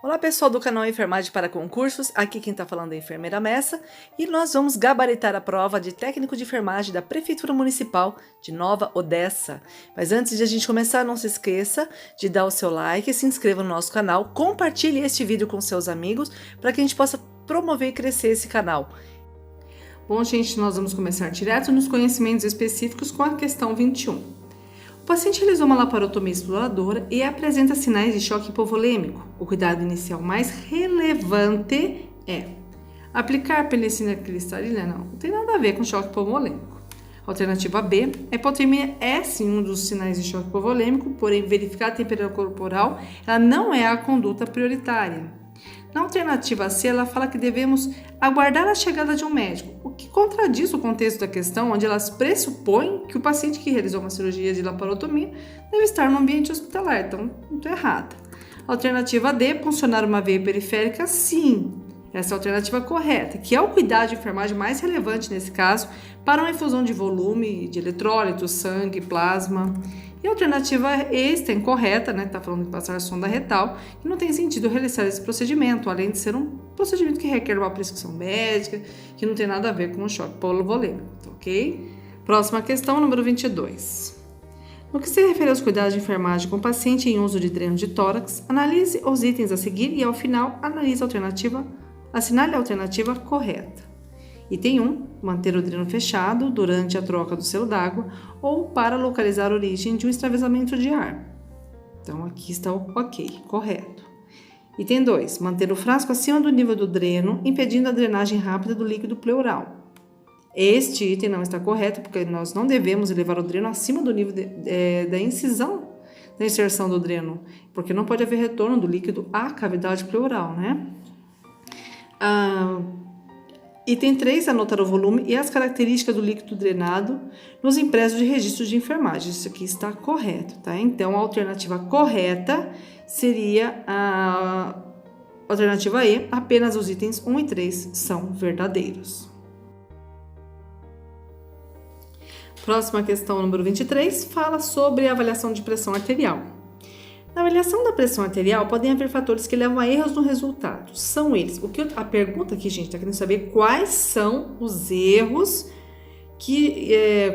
Olá pessoal do canal Enfermagem para Concursos, aqui quem está falando é a enfermeira Messa e nós vamos gabaritar a prova de técnico de enfermagem da Prefeitura Municipal de Nova Odessa. Mas antes de a gente começar, não se esqueça de dar o seu like, se inscreva no nosso canal, compartilhe este vídeo com seus amigos para que a gente possa promover e crescer esse canal. Bom, gente, nós vamos começar direto nos conhecimentos específicos com a questão 21. O paciente realizou uma laparotomia exploradora e apresenta sinais de choque hipovolêmico. O cuidado inicial mais relevante é aplicar penicilina cristalina. Não tem nada a ver com choque hipovolêmico. Alternativa B, a hipotermia é sim um dos sinais de choque hipovolêmico, porém verificar a temperatura corporal ela não é a conduta prioritária. Na alternativa C, ela fala que devemos aguardar a chegada de um médico, o que contradiz o contexto da questão, onde elas pressupõem que o paciente que realizou uma cirurgia de laparotomia deve estar no ambiente hospitalar, então não estou errada. Alternativa D, puncionar uma veia periférica, sim. Essa é a alternativa correta, que é o cuidado de enfermagem mais relevante nesse caso, para uma infusão de volume, de eletrólitos, sangue, plasma. E a alternativa E está incorreta, né? Está falando de passar sonda retal, que não tem sentido realizar esse procedimento, além de ser um procedimento que requer uma prescrição médica, que não tem nada a ver com o choque hipovolêmico, ok? Próxima questão, número 22. No que se refere aos cuidados de enfermagem com paciente em uso de dreno de tórax, analise os itens a seguir e, ao final, assinale a alternativa correta. Item 1. Manter o dreno fechado durante a troca do selo d'água ou para localizar a origem de um extravasamento de ar. Então, aqui está o ok, correto. Item 2. Manter o frasco acima do nível do dreno, impedindo a drenagem rápida do líquido pleural. Este item não está correto, porque nós não devemos elevar o dreno acima do nível da inserção do dreno, porque não pode haver retorno do líquido à cavidade pleural, né? Item 3, anotar o volume e as características do líquido drenado nos impressos de registros de enfermagem. Isso aqui está correto, tá? Então, a alternativa correta seria a alternativa E, apenas os itens 1 e 3 são verdadeiros. Próxima questão, número 23, fala sobre a avaliação de pressão arterial. Na avaliação da pressão arterial, podem haver fatores que levam a erros no resultado. São eles. A pergunta aqui, gente, está querendo saber quais são os erros,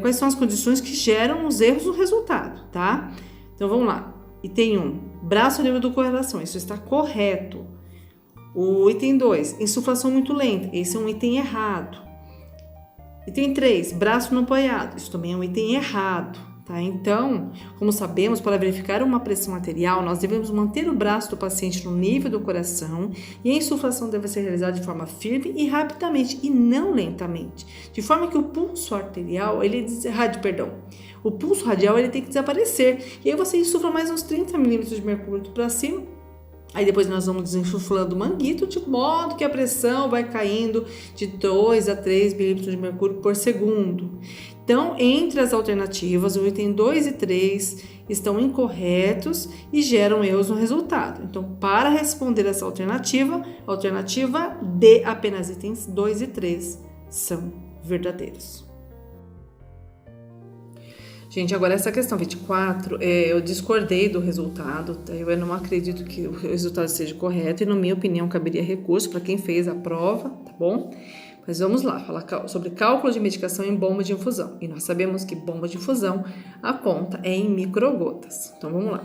quais são as condições que geram os erros no resultado, tá? Então, vamos lá. Item 1, braço ao nível do coração. Isso está correto. O item 2, insuflação muito lenta. Esse é um item errado. Item 3, braço não apoiado. Isso também é um item errado. Tá? Então, como sabemos, para verificar uma pressão arterial, nós devemos manter o braço do paciente no nível do coração e a insuflação deve ser realizada de forma firme e rapidamente e não lentamente, de forma que o pulso arterial, o pulso radial ele tem que desaparecer e aí você insufla mais uns 30 milímetros de mercúrio para cima. Aí depois nós vamos desinsuflando o manguito, de modo que a pressão vai caindo de 2 a 3 milímetros de mercúrio por segundo. Então, entre as alternativas, o item 2 e 3 estão incorretos e geram erros no resultado. Então, para responder essa alternativa, a alternativa D, apenas itens 2 e 3 são verdadeiros. Gente, agora essa questão 24, eu discordei do resultado, tá? Eu não acredito que o resultado seja correto e, na minha opinião, caberia recurso para quem fez a prova, tá bom? Mas vamos lá, falar sobre cálculo de medicação em bomba de infusão. E nós sabemos que bomba de infusão, a conta é em microgotas. Então vamos lá.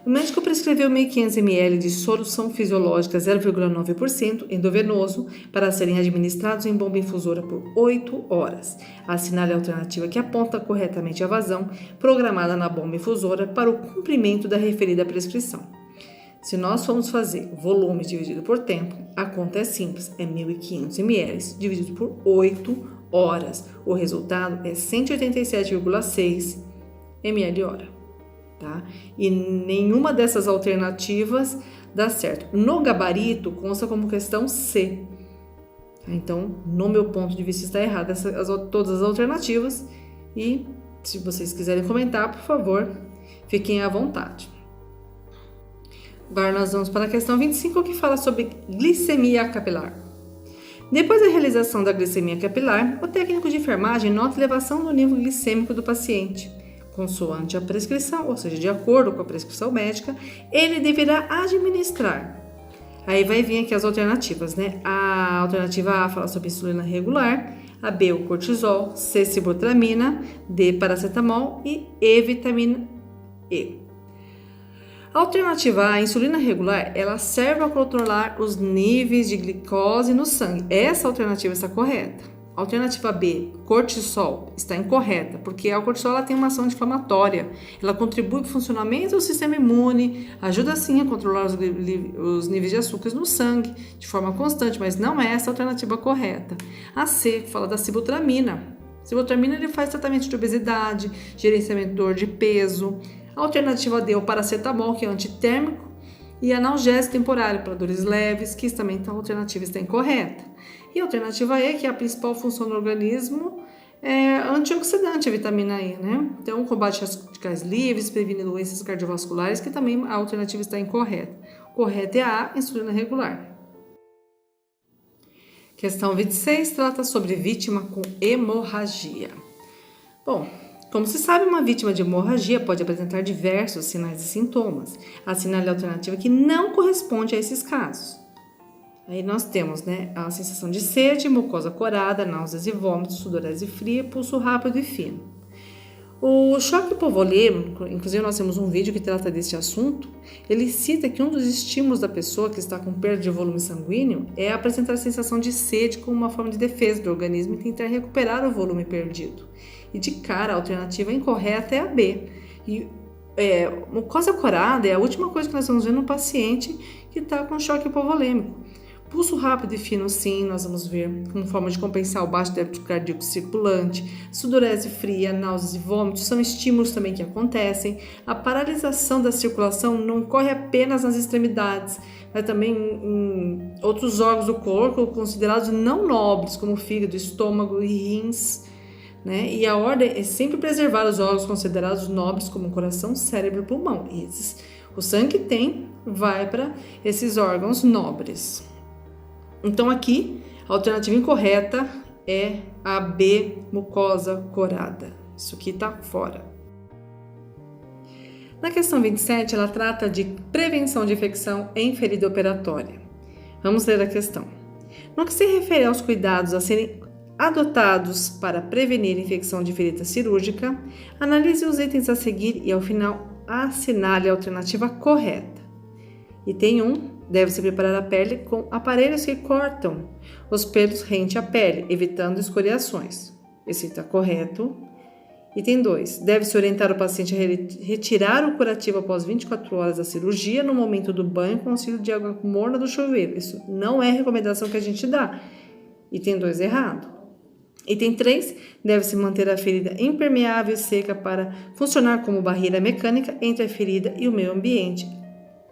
O médico prescreveu 1.500 ml de solução fisiológica 0,9% endovenoso para serem administrados em bomba infusora por 8 horas. Assinale a alternativa que aponta corretamente a vazão programada na bomba infusora para o cumprimento da referida prescrição. Se nós formos fazer volume dividido por tempo, a conta é simples, é 1.500 ml dividido por 8 horas. O resultado é 187,6 ml/hora, tá? E nenhuma dessas alternativas dá certo. No gabarito, consta como questão C. Então, no meu ponto de vista, está errada todas as alternativas. E, se vocês quiserem comentar, por favor, fiquem à vontade. Agora nós vamos para a questão 25, que fala sobre glicemia capilar. Depois da realização da glicemia capilar, o técnico de enfermagem nota a elevação do nível glicêmico do paciente. Consoante a prescrição, ou seja, de acordo com a prescrição médica, ele deverá administrar Aí vai vir aqui as alternativas, né? A alternativa A fala sobre insulina regular, a B o cortisol, C sibutramina, D paracetamol e E vitamina E. A alternativa A, a insulina regular, ela serve para controlar os níveis de glicose no sangue. Essa alternativa está correta. A alternativa B, cortisol, está incorreta, porque a cortisol ela tem uma ação anti-inflamatória. Ela contribui para o funcionamento do sistema imune, ajuda sim a controlar os níveis de açúcares no sangue de forma constante, mas não é essa a alternativa correta. A C fala da sibutramina. Sibutramina ele faz tratamento de obesidade, gerenciamento de dor de peso. A alternativa D é o paracetamol, que é antitérmico, e analgésico temporário para dores leves, que também a alternativa está incorreta. E a alternativa E, que é a principal função do organismo, é antioxidante, a vitamina E, né? Então, combate radicais livres, previne doenças cardiovasculares, que também a alternativa está incorreta. Correta é a insulina regular. Questão 26 trata sobre vítima com hemorragia. Bom, como se sabe, uma vítima de hemorragia pode apresentar diversos sinais e sintomas. Assinale a alternativa que não corresponde a esses casos. Aí nós temos, né, a sensação de sede, mucosa corada, náuseas e vômitos, sudorese fria, pulso rápido e fino. O choque hipovolêmico, inclusive nós temos um vídeo que trata deste assunto, ele cita que um dos estímulos da pessoa que está com perda de volume sanguíneo é apresentar a sensação de sede como uma forma de defesa do organismo e tentar recuperar o volume perdido. E de cara, a alternativa incorreta é a B. Mucosa corada é a última coisa que nós vamos ver no paciente que está com choque hipovolêmico. Pulso rápido e fino, sim, nós vamos ver como forma de compensar o baixo débito cardíaco circulante. Sudorese fria, náuseas e vômitos são estímulos também que acontecem. A paralisação da circulação não ocorre apenas nas extremidades, mas também em outros órgãos do corpo considerados não nobres, como fígado, estômago e rins. Né? E a ordem é sempre preservar os órgãos considerados nobres, como coração, cérebro e pulmão. O sangue vai para esses órgãos nobres. Então aqui, a alternativa incorreta é a B, mucosa corada. Isso aqui está fora. Na questão 27, ela trata de prevenção de infecção em ferida operatória. Vamos ler a questão. No que se refere aos cuidados a serem adotados para prevenir infecção de ferida cirúrgica, analise os itens a seguir e, ao final, assinale a alternativa correta. Item 1. Deve-se preparar a pele com aparelhos que cortam os pelos rente à pele, evitando escoriações. Esse está correto. Item 2. Deve-se orientar o paciente a retirar o curativo após 24 horas da cirurgia no momento do banho com auxílio de água morna do chuveiro. Isso não é recomendação que a gente dá. Item 2 errado. Item 3. Deve-se manter a ferida impermeável e seca para funcionar como barreira mecânica entre a ferida e o meio ambiente.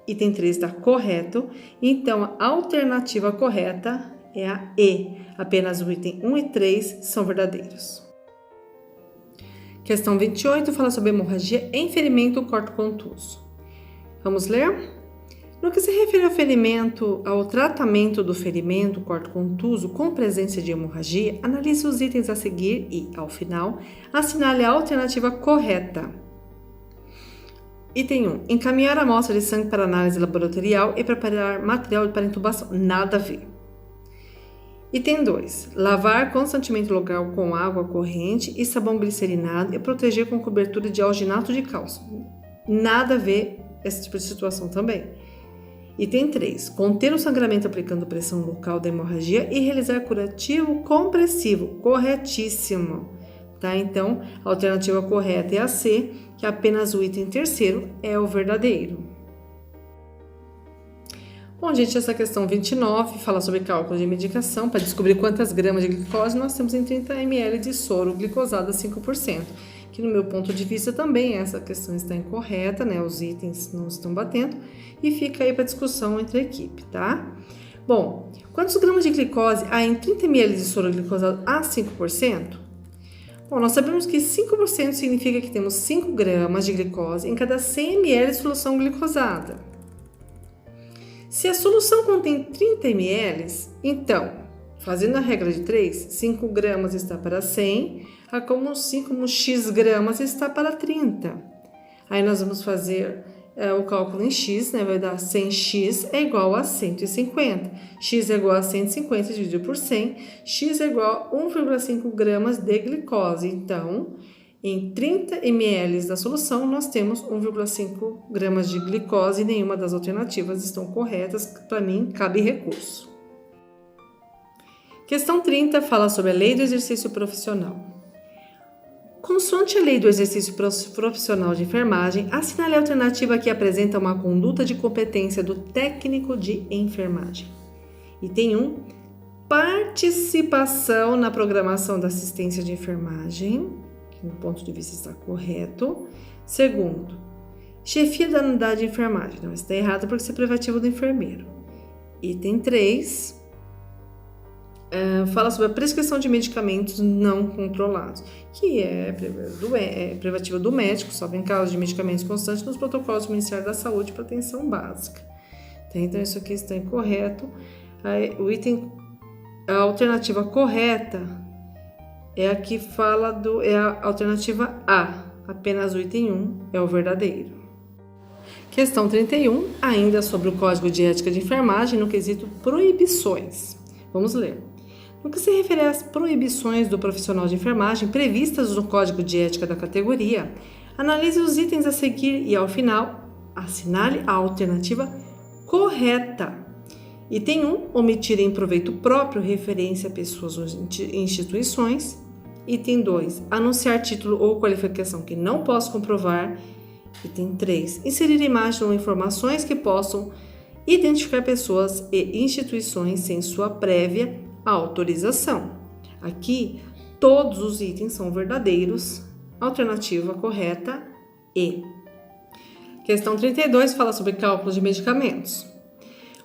Item 3 está correto, então a alternativa correta é a E. Apenas o item 1 e 3 são verdadeiros. Questão 28 fala sobre hemorragia em ferimento corto-contuso. Vamos ler? No que se refere ao tratamento do ferimento corto-contuso com presença de hemorragia, analise os itens a seguir e, ao final, assinale a alternativa correta. Item 1. Encaminhar a amostra de sangue para análise laboratorial e preparar material para intubação. Nada a ver. Item 2. Lavar constantemente o local com água corrente e sabão glicerinado e proteger com cobertura de alginato de cálcio. Nada a ver esse tipo de situação também. Item 3. Conter o sangramento aplicando pressão local da hemorragia e realizar curativo compressivo. Corretíssimo. Tá? Então, a alternativa correta é a C, que apenas o item terceiro é o verdadeiro. Bom, gente, essa questão 29 fala sobre cálculo de medicação para descobrir quantas gramas de glicose nós temos em 30 ml de soro glicosado a 5%. Que no meu ponto de vista também essa questão está incorreta, né? Os itens não estão batendo e fica aí para discussão entre a equipe, tá? Bom, quantos gramas de glicose há em 30 ml de soro glicosado a 5%? Bom, nós sabemos que 5% significa que temos 5 gramas de glicose em cada 100 ml de solução glicosada. Se a solução contém 30 ml, então, fazendo a regra de 3, 5 gramas está para 100, como x gramas está para 30. Aí nós vamos fazer o cálculo em x, né, vai dar 100x é igual a 150. X é igual a 150 dividido por 100. X é igual a 1,5 gramas de glicose. Então, em 30 ml da solução, nós temos 1,5 gramas de glicose e nenhuma das alternativas estão corretas. Para mim, cabe recurso. Questão 30 fala sobre a lei do exercício profissional. Consoante a lei do exercício profissional de enfermagem, assinale a alternativa que apresenta uma conduta de competência do técnico de enfermagem. Item 1. Participação na programação da assistência de enfermagem, que no ponto de vista está correto. Segundo, chefia da unidade de enfermagem. Não, isso está errado porque isso é privativo do enfermeiro. Item 3. Fala sobre a prescrição de medicamentos não controlados, que é prerrogativa do médico, salvo em caso de medicamentos constantes nos protocolos do Ministério da Saúde para atenção básica. Então, isso aqui está incorreto. A alternativa correta é a que fala é a alternativa A, apenas o item 1 é o verdadeiro. Questão 31, ainda sobre o Código de Ética de Enfermagem, no quesito proibições. Vamos ler. No que se refere às proibições do profissional de enfermagem previstas no Código de Ética da categoria, analise os itens a seguir e, ao final, assinale a alternativa correta. Item 1, omitir em proveito próprio referência a pessoas ou instituições. Item 2, anunciar título ou qualificação que não posso comprovar. Item 3, inserir imagens ou informações que possam identificar pessoas e instituições sem sua prévia autorização. Aqui, todos os itens são verdadeiros. Alternativa correta, E. Questão 32 fala sobre cálculos de medicamentos.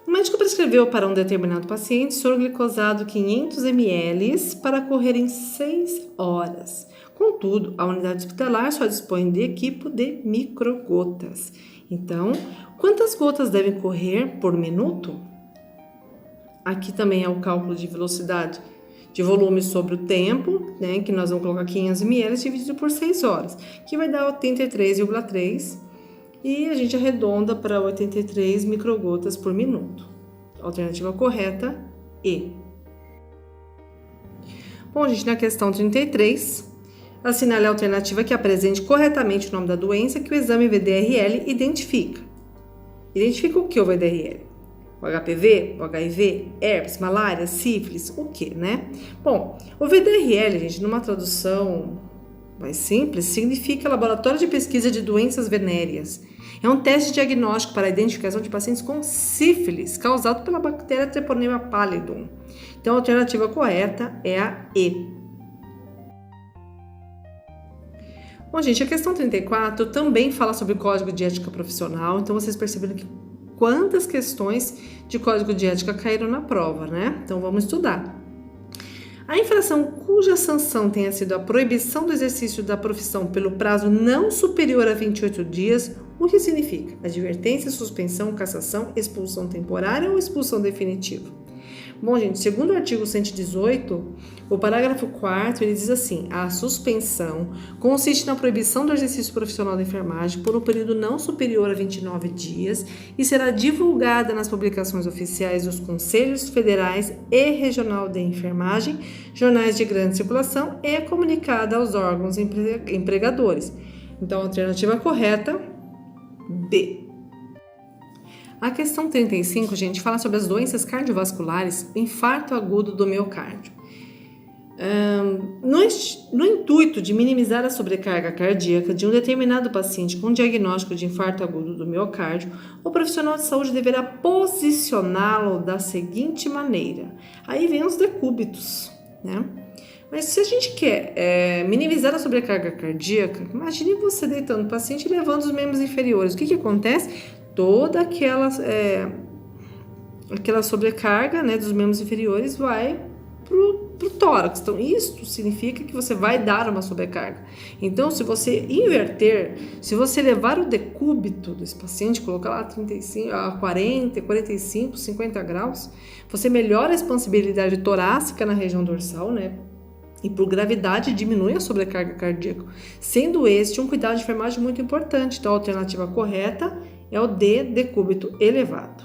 O médico prescreveu para um determinado paciente soro glicosado 500 ml para correr em 6 horas. Contudo, a unidade hospitalar só dispõe de equipo de microgotas. Então, quantas gotas devem correr por minuto? Aqui também é o cálculo de velocidade de volume sobre o tempo, né, que nós vamos colocar 500 ml dividido por 6 horas, que vai dar 83,3 e a gente arredonda para 83 microgotas por minuto. Alternativa correta, E. Bom, gente, na questão 33, assinale a alternativa que apresente corretamente o nome da doença que o exame VDRL identifica. Identifica o que o VDRL? O HPV, o HIV, herpes, malária, sífilis, o que, né? Bom, o VDRL, gente, numa tradução mais simples, significa Laboratório de Pesquisa de Doenças Venéreas. É um teste diagnóstico para a identificação de pacientes com sífilis, causado pela bactéria Treponema pallidum. Então, a alternativa correta é a E. Bom, gente, a questão 34 também fala sobre o Código de Ética Profissional, então vocês perceberam que quantas questões de Código de Ética caíram na prova, né? Então, vamos estudar. A infração cuja sanção tenha sido a proibição do exercício da profissão pelo prazo não superior a 28 dias, o que significa? Advertência, suspensão, cassação, expulsão temporária ou expulsão definitiva? Bom, gente, segundo o artigo 118, o parágrafo 4º, ele diz assim: a suspensão consiste na proibição do exercício profissional da enfermagem por um período não superior a 29 dias e será divulgada nas publicações oficiais dos Conselhos Federais e Regional de Enfermagem, jornais de grande circulação e comunicada aos órgãos empregadores. Então, a alternativa correta, B. A questão 35, gente, fala sobre as doenças cardiovasculares, o infarto agudo do miocárdio. No intuito de minimizar a sobrecarga cardíaca de um determinado paciente com diagnóstico de infarto agudo do miocárdio, o profissional de saúde deverá posicioná-lo da seguinte maneira. Aí vem os decúbitos, né? Mas se a gente quer minimizar a sobrecarga cardíaca, imagine você deitando o paciente e levando os membros inferiores. O que acontece? Toda aquela sobrecarga, né, dos membros inferiores vai pro tórax. Então, isso significa que você vai dar uma sobrecarga. Então, se você inverter, se você levar o decúbito desse paciente, colocar lá 35, a 40, 45, 50 graus, você melhora a expansibilidade torácica na região dorsal, né? E por gravidade diminui a sobrecarga cardíaca, sendo este um cuidado de enfermagem muito importante. Então, a alternativa correta é o D, decúbito elevado.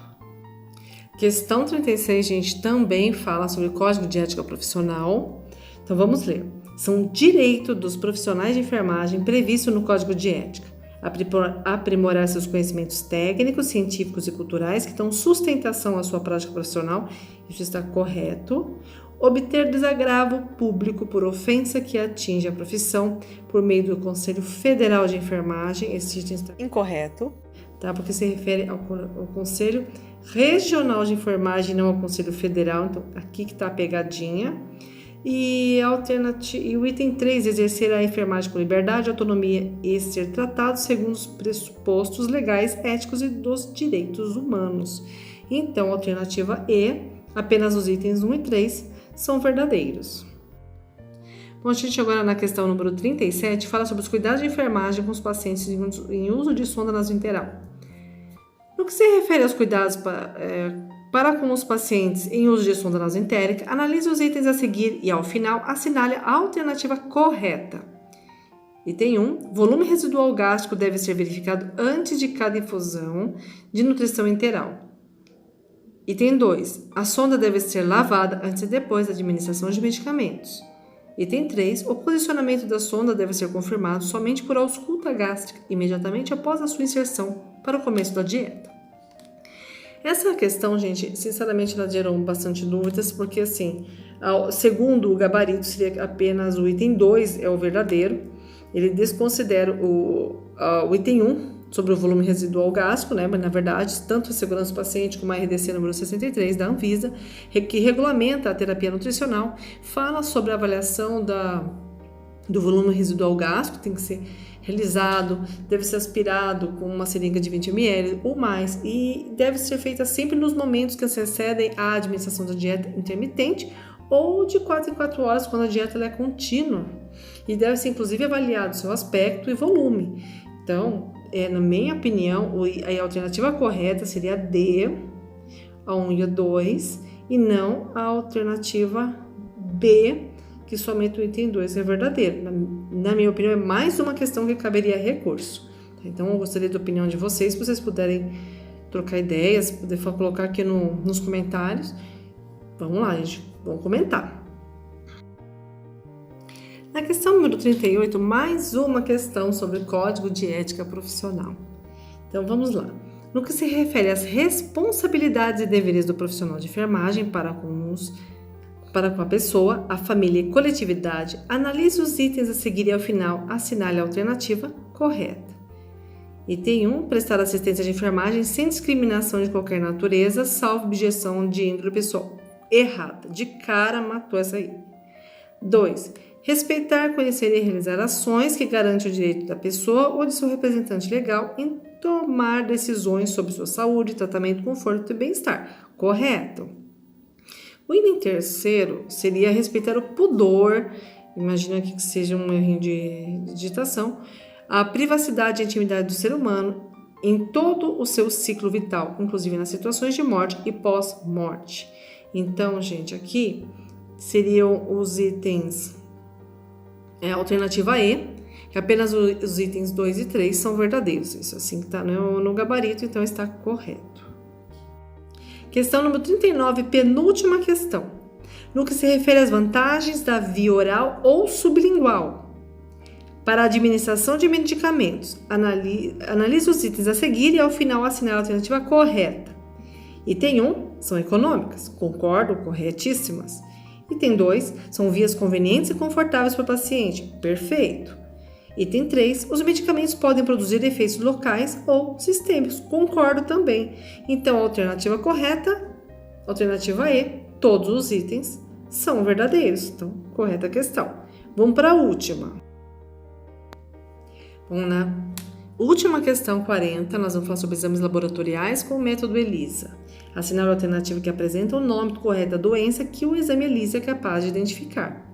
Questão 36, gente, também fala sobre Código de Ética Profissional. Então, vamos ler. São direitos dos profissionais de enfermagem previstos no Código de Ética. Aprimorar seus conhecimentos técnicos, científicos e culturais que dão sustentação à sua prática profissional. Isso está correto. Obter desagravo público por ofensa que atinge a profissão por meio do Conselho Federal de Enfermagem. Esse item está incorreto, tá? Porque se refere ao Conselho Regional de Enfermagem, não ao Conselho Federal. Então, aqui que está a pegadinha. E o item 3, exercer a enfermagem com liberdade, autonomia e ser tratado segundo os pressupostos legais, éticos e dos direitos humanos. Então, alternativa E, apenas os itens 1 e 3 são verdadeiros. Bom, a gente agora na questão número 37 fala sobre os cuidados de enfermagem com os pacientes em uso de sonda nasointeral. No que se refere aos cuidados para com os pacientes em uso de sonda nasoentérica, analise os itens a seguir e, ao final, assinale a alternativa correta. Item 1. Volume residual gástrico deve ser verificado antes de cada infusão de nutrição enteral. Item 2. A sonda deve ser lavada antes e depois da administração de medicamentos. Item 3. O posicionamento da sonda deve ser confirmado somente por ausculta gástrica, imediatamente após a sua inserção para o começo da dieta. Essa questão, gente, sinceramente, ela gerou bastante dúvidas, porque, assim, segundo o gabarito, seria apenas o item 2 é o verdadeiro. Ele desconsidera o item 1 sobre o volume residual gástrico, né? Mas, na verdade, tanto a segurança do paciente como a RDC número 63 da Anvisa, que regulamenta a terapia nutricional, fala sobre a avaliação do volume residual gástrico, tem que ser realizado, deve ser aspirado com uma seringa de 20 ml ou mais e deve ser feita sempre nos momentos que antecedem a administração da dieta intermitente ou de 4 em 4 horas quando a dieta ela é contínua e deve ser inclusive avaliado seu aspecto e volume. Então, na minha opinião, a alternativa correta seria a D, a 1 e a 2 e não a alternativa B, que somente o item 2 é verdadeiro. Na minha opinião, é mais uma questão que caberia recurso. Então, eu gostaria da opinião de vocês, se vocês puderem trocar ideias, poder colocar aqui nos comentários. Vamos lá, gente, vamos comentar. Na questão número 38, mais uma questão sobre Código de Ética Profissional. Então, vamos lá. No que se refere às responsabilidades e deveres do profissional de enfermagem para com a pessoa, a família e coletividade, analise os itens a seguir e ao final assinale a alternativa correta. Item 1. Prestar assistência de enfermagem sem discriminação de qualquer natureza, salvo objeção de índole pessoal. Errada. De cara, matou essa aí. 2. Respeitar, conhecer e realizar ações que garantem o direito da pessoa ou de seu representante legal em tomar decisões sobre sua saúde, tratamento, conforto e bem-estar. Correto. O item terceiro seria respeitar o pudor, imagina que seja um erro de digitação, a privacidade e a intimidade do ser humano em todo o seu ciclo vital, inclusive nas situações de morte e pós-morte. Então, gente, aqui seriam os itens, a alternativa E, que apenas os itens 2 e 3 são verdadeiros. Isso assim que está no gabarito, então está correto. Questão número 39, penúltima questão. No que se refere às vantagens da via oral ou sublingual para a administração de medicamentos, analise os itens a seguir e ao final assinale a alternativa correta. Item 1, são econômicas, concordo, corretíssimas. Item 2, são vias convenientes e confortáveis para o paciente, perfeito. Item 3, os medicamentos podem produzir efeitos locais ou sistêmicos, concordo também. Então, a alternativa correta, alternativa E, todos os itens são verdadeiros. Então, correta a questão. Vamos para a última. Vamos na última questão 40, nós vamos falar sobre exames laboratoriais com o método ELISA. Assinar a alternativa que apresenta o nome correto da doença que o exame ELISA é capaz de identificar.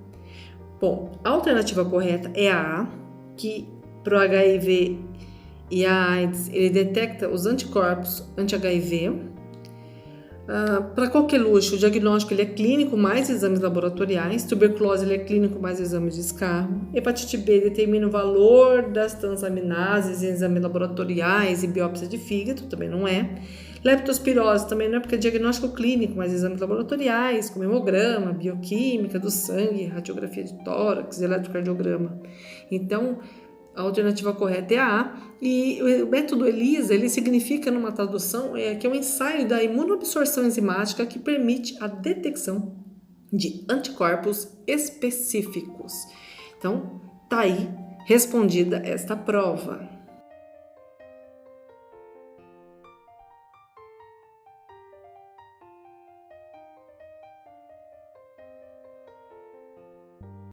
Bom, a alternativa correta é a A, que para o HIV e a AIDS ele detecta os anticorpos anti-HIV. Para coqueluche, o diagnóstico ele é clínico mais exames laboratoriais, tuberculose ele é clínico mais exames de escarro, hepatite B determina o valor das transaminases em exames laboratoriais e biópsia de fígado, também não é. Leptospirose também não é porque é diagnóstico clínico, mas exames laboratoriais, como hemograma, bioquímica do sangue, radiografia de tórax, eletrocardiograma. Então, a alternativa correta é a A. E o método ELISA, ele significa, numa tradução, que é um ensaio da imunoabsorção enzimática que permite a detecção de anticorpos específicos. Então, tá aí respondida esta prova.